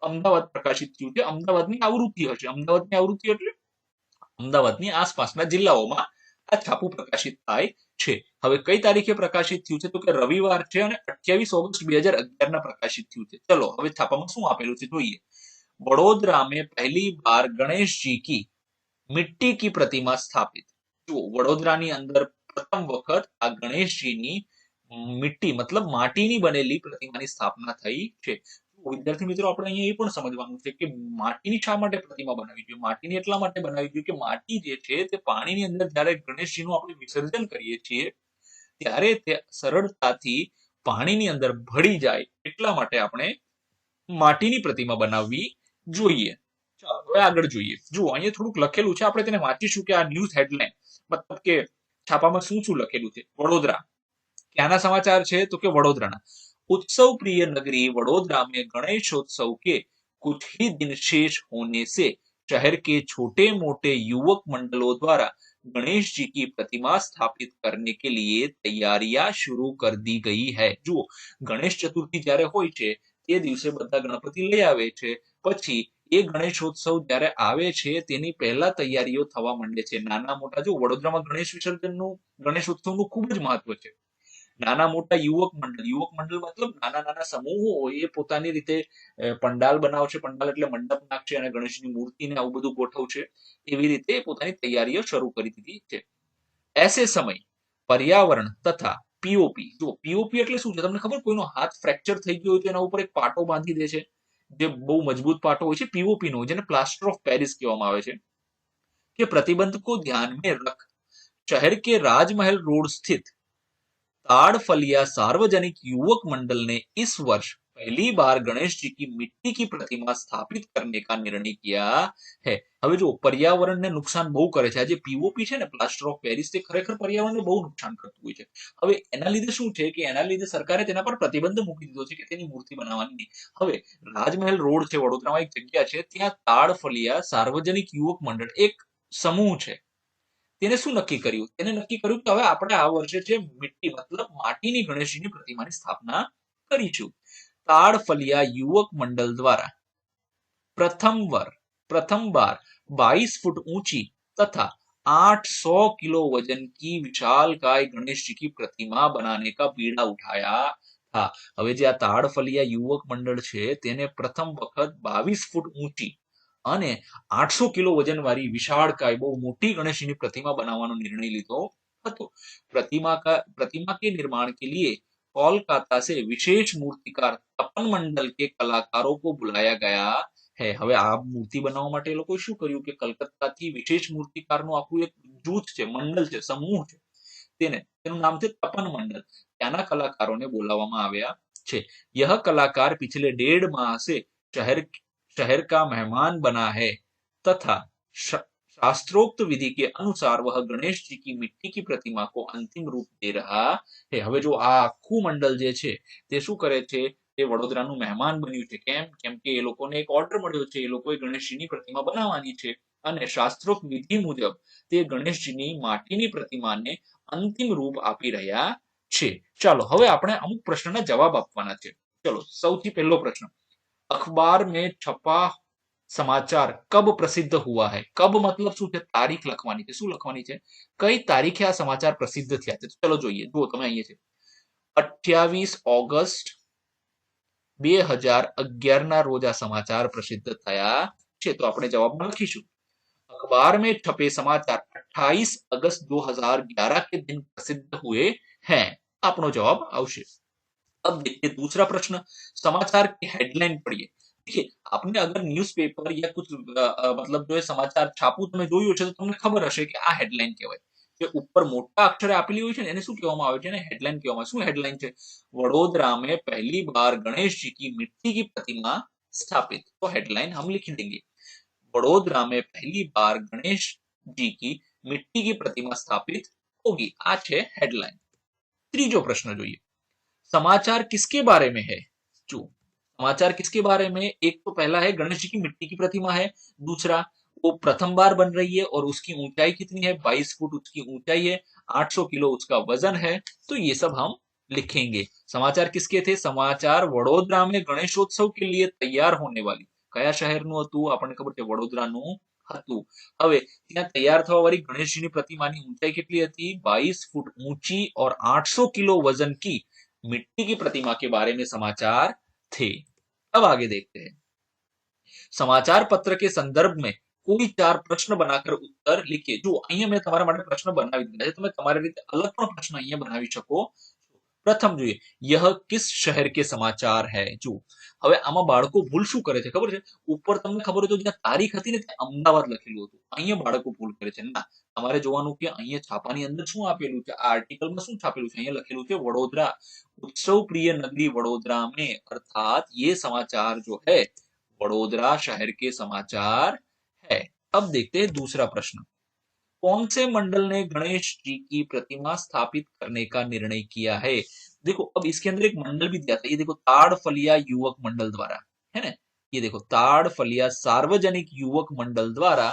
Speaker 1: અમદાવાદ પ્રકાશિત થયું છે। અમદાવાદની આવૃત્તિ હશે। અમદાવાદની આવૃત્તિ એટલે અમદાવાદની આસપાસના જિલ્લાઓમાં આ છાપું પ્રકાશિત થાય છે। હવે કઈ તારીખે પ્રકાશિત થયું છે? તો કે રવિવાર છે અને 28 ઓગસ્ટ 2011 ના પ્રકાશિત થયું છે। ચલો હવે છાપામાં શું આપેલું છે જોઈએ। વડોદરા में पहली बार गणेश जी की मिट्टी की प्रतिमा स्थापित। जो वडोदरानी अंदर प्रथम वखत आ गणेशजीनी मिट्टी मतलब माटीनी बनेली प्रतिमानी स्थापना થઈ છે। વિદ્યાર્થી મિત્રો, આપણે અહીંયા એ પણ સમજવાનું છે કે માટીની શા માટે પ્રતિમા બનાવી જોઈએ? માટીની એટલા માટે બનાવી જોઈએ કે માટી જે છે તે પાણીની અંદર જ્યારે ગણેશજીનું આપણે વિસર્જન કરીએ છીએ ત્યારે તે સરળતાથી પાણીની અંદર ભળી જાય, એટલા માટે આપણે માટીની પ્રતિમા બનાવવી જોઈએ। ચાલો હવે આગળ જોઈએ। જુઓ, અહીંયા થોડુંક લખેલું છે, આપણે તેને વાંચીશું કે આ ન્યૂઝ હેડલાઇન મતલબ કે છાપામાં શું શું લખેલું છે। વડોદરા, ક્યાંના સમાચાર છે? તો કે વડોદરાના। उत्सव प्रिय नगरी वडोदरा में गणेशोत्सव के कुछ ही दिन शेष होने से शहर के छोटे मोटे युवक मंडलों द्वारा गणेश जी की प्रतिमा स्थापित करने के लिए तैयारियां शुरू कर दी गई है। जो गणेश चतुर्थी જ્યારે હોય છે તે દિવસે બધા ગણપતિ લઈ આવે છે, પછી એ ગણેશોત્સવ જ્યારે આવે છે તેની પહેલા તૈયારીઓ થવા માંડે છે. નાના મોટા જો વડોદરામાં ગણેશોત્સવનું ખૂબ જ મહત્વ છે. નાના મોટા યુવક મંડળ મતલબ નાના નાના સમૂહો હોય એ પોતાની રીતે પંડાલ બનાવશે. પંડાલ એટલે મંડપ નાખશે અને ગણેશની મૂર્તિને આવું બધું ગોઠવશે. એવી રીતે પોતાની તૈયારીઓ શરૂ કરી દીધી છે. એસે સમય પર્યાવરણ તથા પીઓપી. જો પીઓપી એટલે શું છે તમને ખબર? કોઈનો હાથ ફ્રેક્ચર થઈ ગયો હોય તો એના ઉપર એક પાટો બાંધી દે છે, જે બહુ મજબૂત પાટો હોય છે, પીઓપી નો, જેને પ્લાસ્ટર ઓફ પેરિસ કહેવામાં આવે છે. કે प्रतिबंध को ध्यान में रख शहर के राजमहल रोड स्थित ताड़फलिया सार्वजनिक युवक मंडल ने इस वर्ष पहली बार गणेश जी की मिट्टी की प्रतिमा स्थापित करने का निर्णय किया है. હવે જો પર્યાવરણને નુકસાન બહુ કરે છે. આ જે પીઓપી છે ને, પ્લાસ્ટર ઓફ પેરિસ, તે ખરેખર પર્યાવરણને બહુ નુકસાન કરતું હોય છે. હવે એના લીધે શું છે કે એના લીધે સરકારે તેના પર પ્રતિબંધ મૂકી દીધો છે કે તેની મૂર્તિ બનાવવાની નહીં. હવે રાજમહેલ રોડ છે વડોદરામાં, એક જગ્યા છે, ત્યાં તાડફલિયા સાર્વજનિક યુવક મંડળ એક સમૂહ છે. તેને શું નક્કી કર્યું? તેને નક્કી કર્યું કે હવે આપણે આ વર્ષે છે મિટ્ટી મતલબ માટીની ગણેશજીની પ્રતિમાની સ્થાપના કરીશું. તાડફલિયા યુવક મંડળ દ્વારા प्रथम बार 22 फुट ऊंची तथा 800 किलो वजन की विशालकाय गणेश जी की प्रतिमा बनाने का बीड़ा उठाया था. હવે જે આ તાડફલિયા યુવક મંડળ છે તેને પ્રથમ વખત 22 ફૂટ ઊંચી અને 800 કિલો વજન વાળી વિશાળકાય બહુ મોટી ગણેશજીની પ્રતિમા બનાવવાનો નિર્ણય લીધો હતો. प्रतिमा के निर्माण के लिए कोलकाता से विशेष मूर्तिकार तपन मंडल के कलाकारों को बुलाया गया है. હવે આ મૂર્તિ બનાવવા માટે એ લોકોએ શું કર્યું કે કલકત્તાથી વિશેષ મૂર્તિકારનું આખું એક જૂથ છે, મંડળ છે, સમૂહ છે, તેનું નામ છે તપન મંડળ. ત્યાંના કલાકારોને બોલાવવામાં આવ્યા છે. यह कलाकार पिछले 1.5 माह से शहर का मेहमान बना है तथा शास्त्रोक्त विधि के अनुसार वह गणेश जी की मिट्टी की प्रतिमा को अंतिम रूप दे रहा है. હવે જો આ આખું મંડળ જે છે તે શું કરે છે? તે વડોદરાનું મહેમાન બન્યું છે. કેમ કે એ લોકોને એક ઓર્ડર મળ્યો છે, એ લોકોએ ગણેશજીની પ્રતિમા બનાવવાની છે અને શાસ્ત્રોક્ત વિધિ મુજબ તે ગણેશજીની માટીની પ્રતિમાને અંતિમ રૂપ આપી રહ્યા છે. ચાલો હવે આપણે અમુક પ્રશ્નના જવાબ આપવાના છે. ચલો, સૌથી પહેલો પ્રશ્ન, અખબાર में छपा સમાચાર કબ પ્રસિદ્ધ હુઆ હૈ? કબ મતલબ શું છે? તારીખ લખવાની છે. શું લખવાની છે? કઈ તારીખે આ સમાચાર પ્રસિદ્ધ થયા છે? ચલો જોઈએ. જુઓ તમે અહીંયા છે 28 ઓગસ્ટ 2011 ના રોજ આ સમાચાર પ્રસિદ્ધ થયા છે. તો આપણે જવાબમાં લખીશું अखबार में छपे समाचार 28 अगस्त 2011 के दिन प्रसिद्ध हुए हैं. આપણો જવાબ આવશે. अब देखिए दूसरा प्रश्न, समाचार की हेडलाइन पढ़िए. देखिए आपने अगर न्यूज़पेपर या कुछ मतलब जो है समाचार छापું તમે જોયું છે તો તમને ખબર હશે કે આ હેડલાઇન કહેવાય. જે ઉપર મોટા અક્ષરે આપેલી હોય છે ને એને શું કહેવામાં આવે છે? ને હેડલાઇન કહેવામાં. શું હેડલાઇન છે? वडोदरा में पहली बार गणेश जी की मिट्टी की प्रतिमा स्थापित. तो हेडलाइन हम लिख देंगे वडोदरा में पहली बार गणेश जी की मिट्टी की प्रतिमा स्थापित होगी. આ છે હેડલાઇન. ત્રીજો પ્રશ્ન જોઈએ, समाचार किसके बारे में है? जो समाचार किसके बारे में? एक तो पहला है गणेश जी की मिट्टी की प्रतिमा है. दूसरा वो प्रथम बार बन रही है और उसकी ऊंचाई कितनी है? 22 फुट उसकी ऊंचाई है, 800 किलो उसका वजन है. तो ये सब हम लिखेंगे. समाचार किसके थे? समाचार वडोदरा में गणेशोत्सव के लिए तैयार होने वाली, કયા શહેરનું હતું? આપણને ખબર છે વડોદરાનું હતું. હવે ત્યાં તૈયાર થવા વાળી ગણેશજીની प्रतिमाની ઊંચાઈ કેટલી હતી? 22 फुट ऊंची और 800 किलो वजन की मिट्टी की प्रतिमा के बारे में समाचार थे. अब आगे देखते हैं. समाचार पत्र के संदर्भ में कोई 4 प्रश्न बनाकर उत्तर लिखिए. જો અહીંયા મેં તમારા માટે પ્રશ્ન બનાવી દીધા છે. તમે તમારી રીતે અલગ પણ પ્રશ્ન અહીંયા બનાવી શકો. પ્રથમ જોઈએ, यह किस शहर के समाचार है? જો હવે આમાં બાળકો ભૂલ શું કરે છે ખબર છે? ઉપર તમને ખબર હોય તો જ્યાં તારીખ હતી ને ત્યાં અમદાવાદ લખેલું હતું. અહીંયા બાળકો ભૂલ કરે છે. ના, તમારે જોવાનું કે અહીંયા છાપાની અંદર શું આપેલું છે, આ આર્ટિકલમાં શું છાપેલું છે? અહીંયા લખેલું છે वडोदरा उत्सव प्रिय नगरी वडोदरा में, अर्थात ये समाचार जो है वडोदरा शहर के समाचार है. अब देखते हैं दूसरा प्रश्न, कौन से मंडल ने गणेश जी की प्रतिमा स्थापित करने का निर्णय किया है? देखो अब इसके अंदर एक मंडल भी दिया था. ये देखो ताड़फलिया युवक मंडल द्वारा, है ना? ये देखो ताड़फलिया सार्वजनिक युवक मंडल द्वारा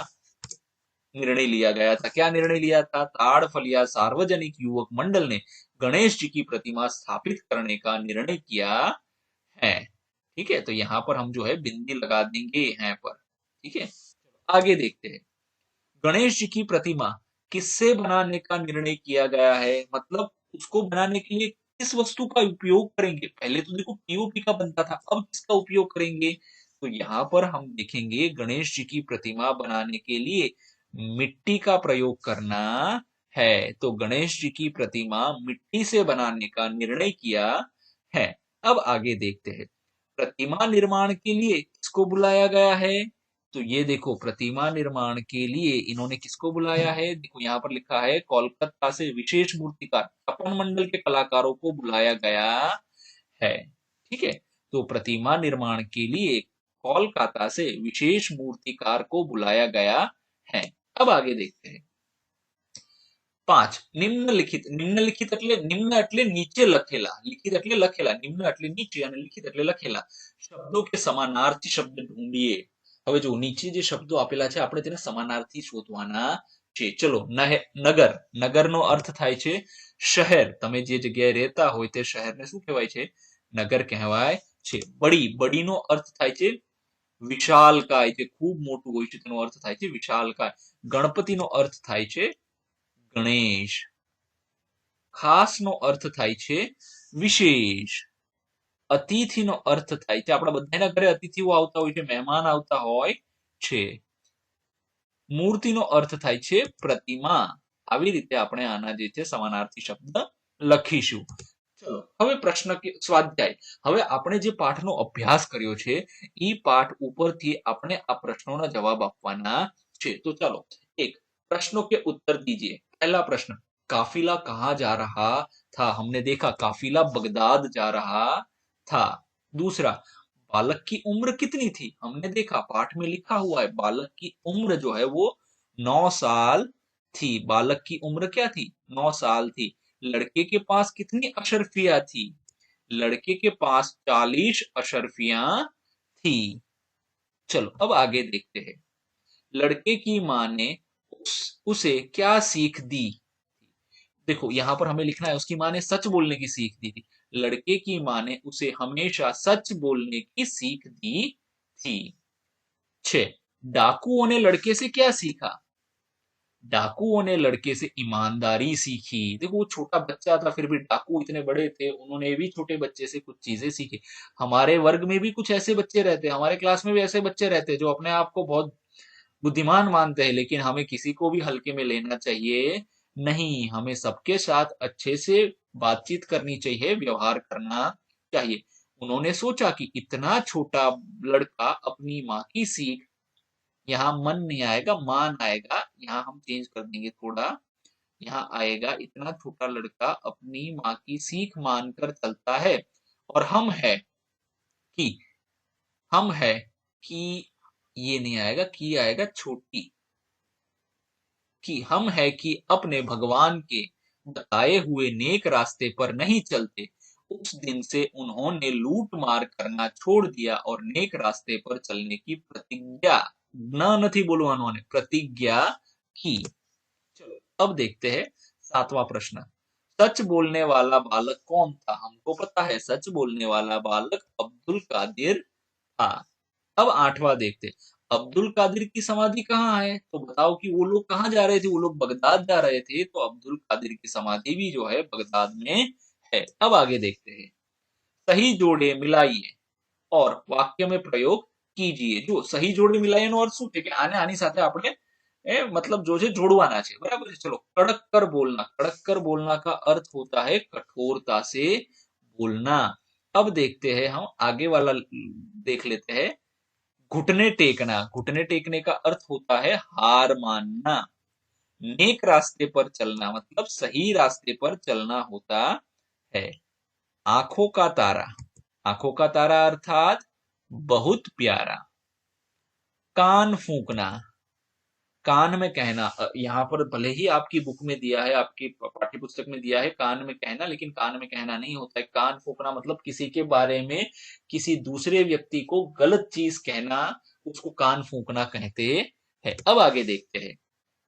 Speaker 1: निर्णय लिया गया था. क्या निर्णय लिया था? ताड़फलिया सार्वजनिक युवक मंडल ने गणेश जी की प्रतिमा स्थापित करने का निर्णय किया है. ठीक है, तो यहाँ पर हम जो है बिंदी लगा देंगे यहाँ पर। ठीक है, आगे देखते हैं। गणेश जी की प्रतिमा किससे बनाने का निर्णय किया गया है, मतलब उसको बनाने के लिए किस वस्तु का उपयोग करेंगे। पहले तो देखो पीओपी का बनता था, अब किसका उपयोग करेंगे। तो यहाँ पर हम देखेंगे गणेश जी की प्रतिमा बनाने के लिए मिट्टी का प्रयोग करना है। तो गणेश जी की प्रतिमा मिट्टी से बनाने का निर्णय किया है। अब आगे देखते हैं, प्रतिमा निर्माण के लिए किसको बुलाया गया है। तो ये देखो प्रतिमा निर्माण के लिए इन्होंने किसको बुलाया है, देखो यहाँ पर लिखा है कोलकाता से विशेष मूर्तिकार तपन मंडल के कलाकारों को बुलाया गया है। ठीक है, तो प्रतिमा निर्माण के लिए कोलकाता से विशेष मूर्तिकार को बुलाया गया है। अब आगे देखते हैं। 5 निम्नलिखित એટલે નિમ્ન એટલે નીચે લખેલા, લિખિત એટલે લખેલા, નિમ્ન એટલે નીચે અને લિખિત એટલે લખેલા શબ્દો કે સમાનાર્થી શબ્દ ઢૂંઢીએ। હવે જો નીચે જે શબ્દો આપેલા છે આપણે તેને સમાનાર્થી શોધવાના છે। ચલો, નગર, નગરનો અર્થ થાય છે શહેર। તમે જે જગ્યાએ રહેતા હોય તે શહેરને શું કહેવાય છે, નગર કહેવાય છે। બડી, બડીનો અર્થ થાય છે વિશાલકાય, જે ખૂબ મોટું હોય છે તેનો અર્થ થાય છે વિશાલકાય। ગણપતિનો અર્થ થાય છે ગણેશ। ખાસ નો અર્થ થાય છે વિશેષ। અતિથિનો અર્થ થાય છે, આપણા બધાના ઘરે અતિથિઓ આવતા હોય છે, મહેમાન આવતા હોય છે। મૂર્તિનો અર્થ થાય છે પ્રતિમા। આવી રીતે આપણે આના જે છે સમાનાર્થી શબ્દ લખીશું। ચલો, હવે પ્રશ્ન કે સ્વાધ્યાય। હવે આપણે જે પાઠનો અભ્યાસ કર્યો છે એ પાઠ ઉપરથી આપણે આ પ્રશ્નોના જવાબ આપવાના છે। તો ચાલો, એક प्रश्नों के उत्तर दीजिए। पहला प्रश्न, काफिला कहाँ जा रहा था। हमने देखा काफिला बगदाद जा रहा था। दूसरा, बालक की उम्र कितनी थी। हमने देखा पाठ में लिखा हुआ है बालक की उम्र जो है वो 9 साल थी। बालक की उम्र क्या थी, 9 साल थी। लड़के के पास कितनी अशर्फियां थी। लड़के के पास 40 अशर्फियां थी। चलो अब आगे देखते हैं। लड़के की मां ने उसे क्या सीख दी। देखो यहाँ पर हमें लिखना है उसकी मां ने सच बोलने की सीख दी थी। लड़के की मां ने उसे हमेशा सच बोलने की सीख दी थी। 6, डाकुओं ने लड़के से क्या सीखा। डाकुओं ने लड़के से ईमानदारी सीखी। देखो वो छोटा बच्चा था फिर भी डाकू इतने बड़े थे, उन्होंने भी छोटे बच्चे से कुछ चीजें सीखी। हमारे वर्ग में भी कुछ ऐसे बच्चे रहते हैं, हमारे क्लास में भी ऐसे बच्चे रहते हैं जो अपने आप को बहुत बुद्धिमान मानते हैं, लेकिन हमें किसी को भी हल्के में लेना चाहिए नहीं। हमें सबके साथ अच्छे से बातचीत करनी चाहिए, व्यवहार करना चाहिए। उन्होंने सोचा कि इतना छोटा लड़का अपनी माँ की सीख, यहाँ मन नहीं आएगा मान आएगा, यहाँ हम चेंज कर देंगे थोड़ा, यहाँ आएगा इतना छोटा लड़का अपनी माँ की सीख मानकर चलता है। और कि हम है कि ये नहीं आएगा, कि आएगा छोटी, कि हम है कि अपने भगवान के बताए हुए नेक रास्ते पर नहीं चलते। उस दिन से उन्होंने लूट मार करना छोड़ दिया और नेक रास्ते पर चलने की प्रतिज्ञा, न नहीं बोलवानो ने प्रतिज्ञा की। चलो अब देखते हैं 7वां प्रश्न। सच बोलने वाला बालक कौन था। हमको पता है सच बोलने वाला बालक अब्दुल कादिर था। अब 8वां देखते, अब्दुल कादिर की समाधि कहाँ है। तो बताओ कि वो लोग कहाँ जा रहे थे, वो लोग बगदाद जा रहे थे, तो अब्दुल कादिर की समाधि भी जो है बगदाद में है। अब आगे देखते हैं, सही जोड़े मिलाइए और वाक्य में प्रयोग कीजिए। जो सही जोड़े मिलाइए નો અર્થ શું છે કે આને આની સાથે આપણે मतलब जो છે જોડવાના છે, બરાબર છે। चलो, कड़क कर बोलना, कड़क कर बोलना का अर्थ होता है कठोरता से बोलना। अब देखते हैं हम आगे वाला देख लेते हैं, घुटने टेकना। घुटने टेकने का अर्थ होता है हार मानना। नेक रास्ते पर चलना मतलब सही रास्ते पर चलना होता है। आंखों का तारा, आंखों का तारा अर्थात बहुत प्यारा। कान फूंकना, कान में कहना, यहाँ पर भले ही आपकी बुक में दिया है, आपकी पाठ्य पुस्तक में दिया है कान में कहना, लेकिन कान में कहना नहीं होता है। कान फूंकना मतलब किसी के बारे में किसी दूसरे व्यक्ति को गलत चीज कहना, उसको कान फूंकना कहते हैं। अब आगे देखते हैं,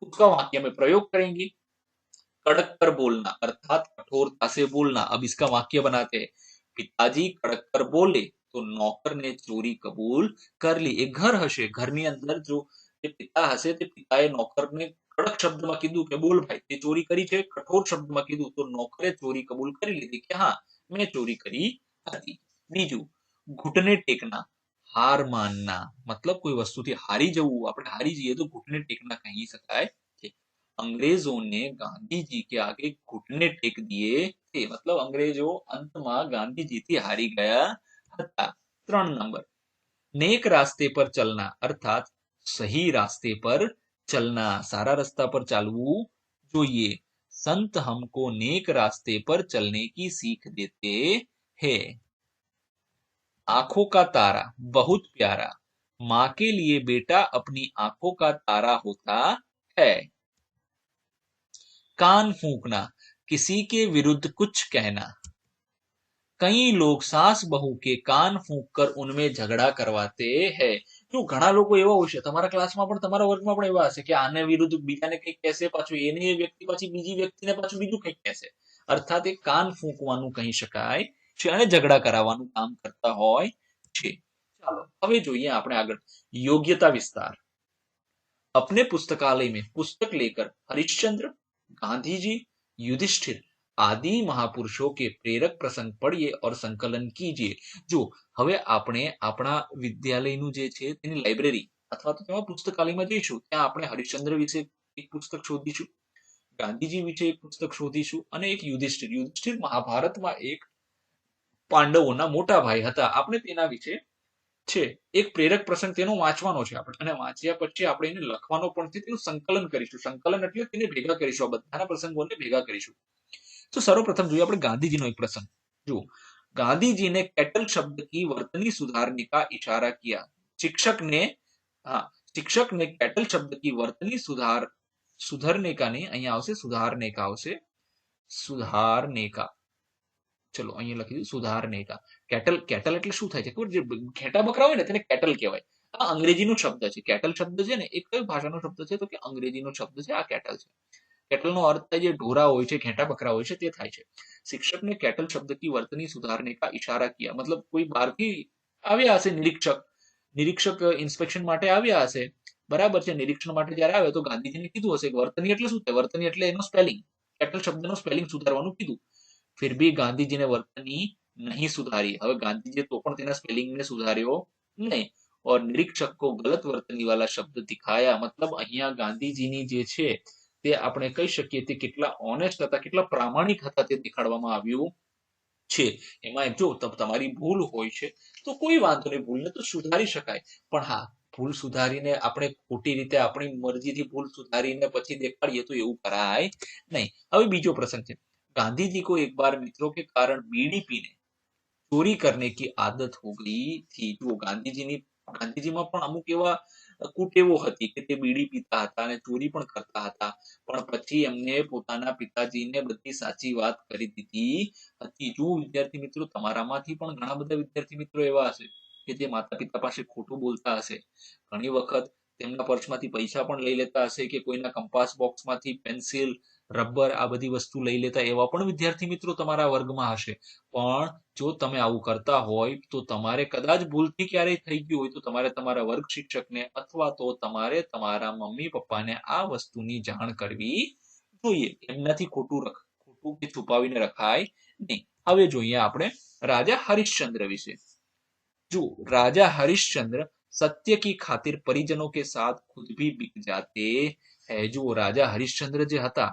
Speaker 1: उसका वाक्य में प्रयोग करेंगे। कड़क कर बोलना अर्थात कठोरता से बोलना। अब इसका वाक्य बनाते हैं, पिताजी कड़क कर बोले तो नौकर ने चोरी कबूल कर ली. एक घर હશે, ઘરની અંદર જો તે પિતા હશે તે પિતાએ નોકરને કડક શબ્દમાં કીધું કે બોલ ભાઈ તે ચોરી કરી છે, કઠોર શબ્દમાં કીધું તો નોકરે ચોરી કબૂલ કરી લીધી કે હા મેં ચોરી કરી હતી. બીજું, ઘૂંટને ટેકના, હાર માનના, મતલબ કોઈ વસ્તુથી હારી જવું, આપણે હારી જઈએ તો ઘૂંટને ટેકના કહી શકાય છે. अंग्रेजों ने गांधी जी के आगे घुटने टेक दिए थे, मतलब अंग्रेजो अंतમાં ગાંધીજીથી હારી ગયા હતા. 3 નંબર, नेक रास्ते पर चलना अर्थात सही रास्ते पर चलना, सारा रास्ता पर चालવું જોઈએ. संत हमको नेक रास्ते पर चलने की सीख देते हैं. आंखों का तारा बहुत प्यारा, माँ के लिए बेटा अपनी आंखों का तारा होता है. कान फूंकना, किसी के विरुद्ध कुछ कहना. कई लोग सास बहू के कान फूंक कर उनमें झगड़ा करवाते हैं. જો ઘણા લોકો એવા હોય છે, તમારા ક્લાસમાં પણ તમારા વર્ગમાં પણ એવા હશે કે આને વિરુદ્ધ બીજાને કંઈક કહેશે, પાછું એને એ વ્યક્તિ પાછી બીજી વ્યક્તિને પાછું બીજું કંઈક કહેશે. અર્થાત એ કાન ફૂંકવાનું કહી શકાય છે અને ઝઘડા કરાવવાનું કામ કરતા હોય છે. ચાલો હવે જોઈએ આપણે આગળ યોગ્યતા વિસ્તાર. अपने पुस्तकालय में पुस्तक लेकर हरिश्चंद्र, गांधी जी, युधिष्ठिर आदि महापुरुषों के प्रेरक प्रसंग पढ़िए और संकलन कीजिए. જો હવે આપણે આપણા વિદ્યાલયનું જે છે તેની લાઇબ્રેરી અથવા તો તેમાં પુસ્તકાલયમાં જઈશું, ત્યાં આપણે હરિશ્ચંદ્ર વિશે એક પુસ્તક શોધીશું, ગાંધીજી વિશે એક પુસ્તક શોધીશું અને એક યુધિષ્ઠિર. યુધિષ્ઠિર મહાભારતમાં એક પાંડવોના મોટા ભાઈ હતા. આપણે તેના વિશે છે એક પ્રેરક પ્રસંગ તેનો વાંચવાનો છે આપણે, અને વાંચ્યા પછી આપણે એને લખવાનો પણ છે, તેનું સંકલન કરીશું. સંકલન એટલે તેને ભેગા કરીશું, આ બધાના પ્રસંગોને ભેગા કરીશું. तो सर्वप्रथम જોઈએ આપણે ગાંધીજીનો એક પ્રસંગ. જો गांधी ने कैटल शब्द की वर्तनी सुधारने का इशारा किया. शिक्षक ने कैटल शब्द की वर्तनी सुधारने का नहीं, અહીંયા આવશે સુધારને કા આવશે, સુધારને કા. ચલો અહીંયા લખી દીધું સુધારને કા. કેટલ એટલે શું થાય છે ખબર? જે ઘેટા બકરા હોય ને તેને કેટલ કહેવાય. આ અંગ્રેજીનો શબ્દ છે. કેટલ શબ્દ છે ને એ કઈ ભાષાનો શબ્દ છે? તો કે અંગ્રેજીનો શબ્દ છે આ કેટલ છે. કેટલનો અર્થ થાય જે ઢોરા હોય છે, ઘેટા બકરા હોય છે તે થાય છે. શિક્ષક ને કેટલ શબ્દ की वर्तनी सुधारने का इशारा किया, मतलब કોઈ બહારથી આવ્યા હશે નિરીક્ષક ઇન્સ્પેક્શન માટે આવ્યા હશે, બરાબર છે. નિરીક્ષણ માટે જયારે આવે તો ગાંધીજીને કીધું હશે કે વર્તની એટલે શું થાય? વર્તની એટલે એનો સ્પેલિંગ, કેટલ શબ્દનો સ્પેલિંગ સુધારવાનું કીધું. फिर भी गांधी ने वर्तनी नहीं सुधारी. હવે ગાંધીજીએ તો પણ તેના સ્પેલિંગને સુધાર્યો નહીં. और निरीक्षक को गलत वर्तनी वाला शब्द दिखाया, मतलब અહીંયા ગાંધીજીની જે છે તે આપણે કહી શકીએ તે કેટલા ઓનેસ્ટ હતા, કેટલા પ્રામાણિક હતા તે દેખાડવામાં આવ્યું છે. એમાં જો તમારી ભૂલ હોય છે તો કોઈ વાંધો નહીં, ભૂલને તો સુધારી શકાય, પણ હા ભૂલ સુધારીને આપણે ખોટી રીતે આપણી મરજીથી ભૂલ સુધારીને પછી દેખાડીએ તો એવું કરાય નહીં. હવે બીજો પ્રસંગ છે. गांधी जी को एक बार मित्रों के कारण बीड़ी पीने ચોરી કરને કી આદત હો ગઈ થી. જો ગાંધીજીમાં પણ અમુક એવા કુટેવો હતી કે તે બીડી પીતા હતા અને ચોરી પણ કરતા હતા, પણ પછી એમને પોતાના પિતાજીને બધી સાચી વાત કરી દીધી હતી. જો વિદ્યાર્થી મિત્રો તમારામાંથી પણ ઘણા બધા વિદ્યાર્થી મિત્રો એવા હશે કે જે માતા પિતા પાસે ખોટું બોલતા હશે, ઘણી વખત તેમના પર્સમાંથી પૈસા પણ લઈ લેતા હશે કે કોઈના કંપાસ બોક્સમાંથી પેન્સિલ, રબર આ બધી વસ્તુ લઈ લેતા એવા પણ વિદ્યાર્થી મિત્રો તમારા વર્ગમાં હશે. પણ જો તમે આવું કરતા હોય તો તમારે કદાચ ભૂલથી ક્યારેય થઈ ગયું હોય તો તમારે તમારા વર્ગ શિક્ષકને અથવા તો તમારે તમારા મમ્મી પપ્પાને આ વસ્તુની જાણ કરવી જોઈએ. એમનાથી ખોટું કે છુપાવીને રખાય નહીં. હવે જોઈએ આપણે રાજા હરિશ્ચંદ્ર વિશે. જો राजा हरिश्चंद्र सत्य की खातिर परिजनों के साथ खुद भी बिक जाते हैं. જો રાજા હરિશ્ચંદ્ર જે હતા,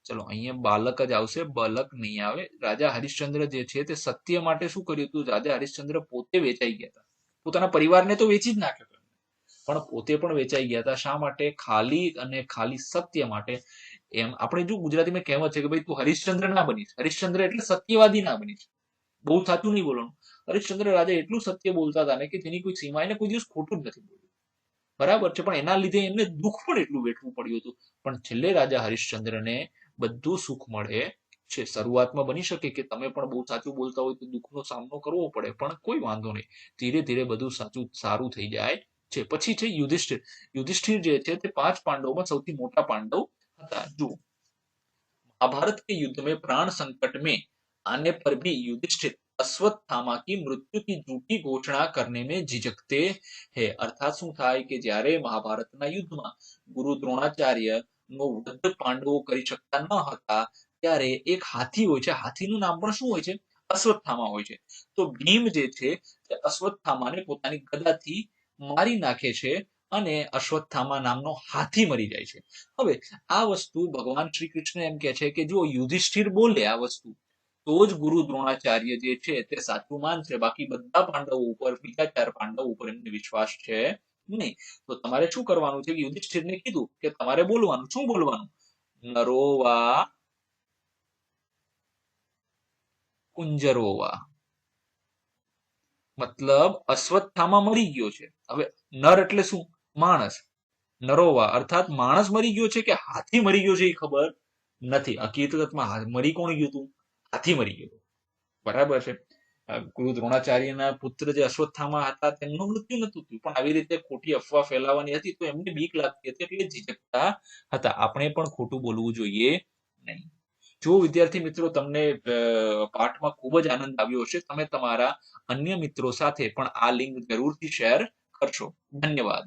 Speaker 1: ચલો અહીંયા બાલક જ આવશે, બાલક નહીં આવે. રાજા હરિશ્ચંદ્ર જે છે તે સત્ય માટે શું કર્યું હતું? રાજા હરિશ્ચંદ્ર પોતે વેચાઈ ગયા હતા. પોતાના પરિવારને તો વેચી જ નાખ્યો પણ પોતે પણ વેચાઈ ગયા હતા. શા માટે? ખાલી અને ખાલી સત્ય માટે. એમ આપણે જો ગુજરાતીમાં કહેવત છે કે ભાઈ તું હરિશ્ચંદ્ર ના બનીશ. હરિશ્ચંદ્ર એટલે સત્યવાદી ના બનીશ. બહુ સાચું નહીં બોલવાનું. હરિશ્ચંદ્ર રાજા એટલું સત્ય બોલતા હતા ને કે તેની કોઈ સીમા, એને કોઈ દિવસ ખોટું જ નથી બોલ્યું, બરાબર છે. પણ એના લીધે એમને દુઃખ પણ એટલું વેઠવું પડ્યું હતું. પણ છેલ્લે રાજા હરિશ્ચંદ્રને બધું સુખ મળે છે. શરૂઆતમાં બની શકે કે તમે પણ બહુ સાચું બોલતા હોય તો દુઃખનો સામનો કરવો પડે, પણ કોઈ વાંધો નહીં, ધીરે ધીરે બધું સારું થઈ જાય છે. પછી છે યુધિષ્ઠિર. યુધિષ્ઠિર જે છે તે 5 પાંડવોમાં સૌથી મોટા પાંડવ હતા. જો महाभारत के युद्ध में प्राण संकट में आने पर भी युधिष्ठिर अश्वत्थामा की मृत्यु की झूठी घोषणा करने में झिझकते हैं। अर्थात શું થાય કે જ્યારે મહાભારતના યુદ્ધમાં ગુરુ દ્રોણાચાર્ય નો વધ પાંડવો કરી શકતા ન હતા ત્યારે એક હાથી હોય છે, હાથીનું નામ પણ શું હોય છે? અશ્વત્થામા હોય છે. તો ભીમ જે છે તે અશ્વત્થામાને પોતાની ગદાથી મારી નાખે છે અને અશ્વત્થામા નામનો હાથી મરી જાય છે. હવે આ વસ્તુ ભગવાન શ્રી કૃષ્ણ એમ કહે છે કે જો યુધિષ્ઠિર બોલે આ વસ્તુ તો જ ગુરુ દ્રોણાચાર્ય જે છે તે સાચું માનશે, બાકી બધા પાંડવો ઉપર, બીજા 4 પાંડવો ઉપર એમને વિશ્વાસ છે નહીં. તો તમારે શું કરવાનું છે? યુધિષ્ઠિરને કીધું કે તમારે બોલવાનું. શું બોલવાનું? નરોવા કુંજરોવા, મતલબ અશ્વત્થામા મરી ગયો છે. હવે નર એટલે શું? માણસ. નરોવા અર્થાત માણસ મરી ગયો છે કે હાથી મરી ગયો છે એ ખબર નથી. હકીકતમાં મરી કોણ ગયું હતું? હાથી મરી ગયો. બરાબર છે. ગુરુ દ્રોણાચાર્યના પુત્ર જે અશ્વત્થામા હતા તેમનું મૃત્યુ નતું થયું, પણ આવી રીતે ખોટી અફવા ફેલાવવાની હતી તો એમને બીક લાગતી હતી એટલે ઝીઝકતા હતા. આપણે પણ ખોટું બોલવું જોઈએ નહીં. જો વિદ્યાર્થી મિત્રો તમને પાઠમાં ખૂબ જ આનંદ આવ્યો હશે, તમે તમારા અન્ય મિત્રો સાથે પણ આ લિંક જરૂરથી શેર કરશો. ધન્યવાદ.